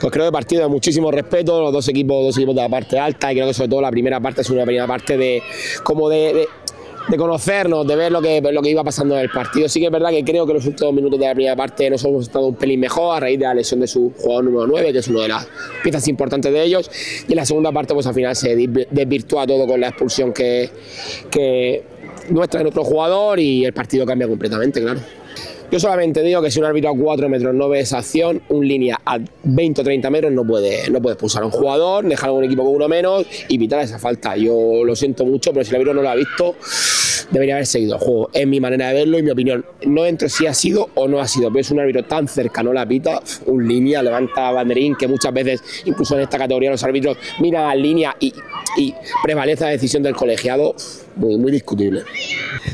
Pues creo que partido de muchísimo respeto, los dos equipos de la parte alta, y creo que sobre todo la primera parte es una primera parte de conocernos, de ver lo que iba pasando en el partido. Sí que es verdad que creo que los últimos minutos de la primera parte nos hemos estado un pelín mejor a raíz de la lesión de su jugador número 9, que es una de las piezas importantes de ellos, y en la segunda parte pues al final se desvirtúa todo con la expulsión que nuestra de nuestro jugador, y el partido cambia completamente, claro. Yo solamente digo que si un árbitro a 4 metros no ve esa acción, un línea a 20 o 30 metros no puede expulsar a un jugador, dejar a un equipo con uno menos y evitar esa falta. Yo lo siento mucho, pero si el árbitro no lo ha visto, debería haber seguido el juego. Es mi manera de verlo y mi opinión. No entro si ha sido o no ha sido, pero es un árbitro tan cercano, la pita, un línea, levanta banderín, que muchas veces, incluso en esta categoría, los árbitros miran a línea y prevalece la decisión del colegiado, muy discutible.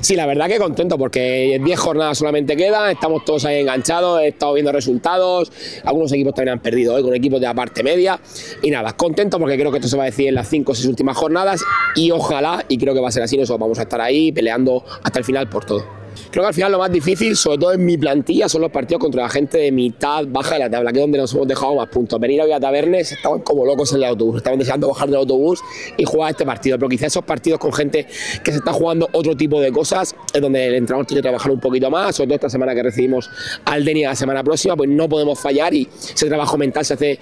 Sí, la verdad que contento, porque 10 jornadas solamente quedan, estamos todos ahí enganchados, he estado viendo resultados, algunos equipos también han perdido hoy con equipos de la parte media, y nada, contento porque creo que esto se va a decidir en las 5 o 6 últimas jornadas, y ojalá, y creo que va a ser así, nosotros vamos a estar ahí peleando hasta el final por todo. Creo que al final lo más difícil, sobre todo en mi plantilla, son los partidos contra la gente de mitad baja de la tabla, que es donde nos hemos dejado más puntos. Venir hoy a Tabernes, estaban como locos en el autobús, estaban deseando bajar del autobús y jugar este partido, pero quizás esos partidos con gente que se está jugando otro tipo de cosas es donde el entrenador tiene que trabajar un poquito más, sobre todo esta semana que recibimos al Denia la semana próxima, pues no podemos fallar y ese trabajo mental se hace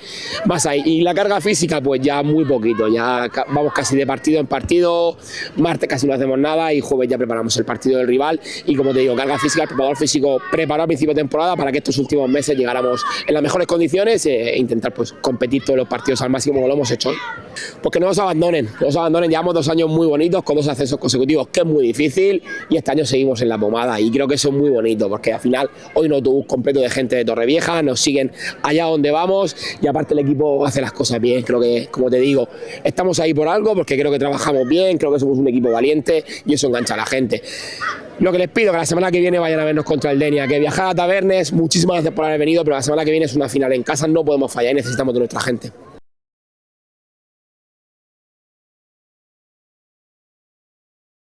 más ahí. Y la carga física, pues ya muy poquito, ya vamos casi de partido en partido, martes casi no hacemos nada y jueves ya preparamos el partido del rival, y como te digo, carga física, el preparador físico preparó a principio de temporada para que estos últimos meses llegáramos en las mejores condiciones e intentar pues competir todos los partidos al máximo, como lo hemos hecho hoy. Porque no nos abandonen, llevamos 2 años muy bonitos con 2 ascensos consecutivos, que es muy difícil, y este año seguimos en la pomada, y creo que eso es muy bonito, porque al final hoy un autobús completo de gente de Torrevieja, nos siguen allá donde vamos, y aparte el equipo hace las cosas bien. Creo que, como te digo, estamos ahí por algo, porque creo que trabajamos bien, creo que somos un equipo valiente, y eso engancha a la gente. Lo que les pido, que la semana que viene vayan a vernos contra el Denia, que viajar a Tabernes, muchísimas gracias por haber venido, pero la semana que viene es una final en casa, no podemos fallar y necesitamos de nuestra gente.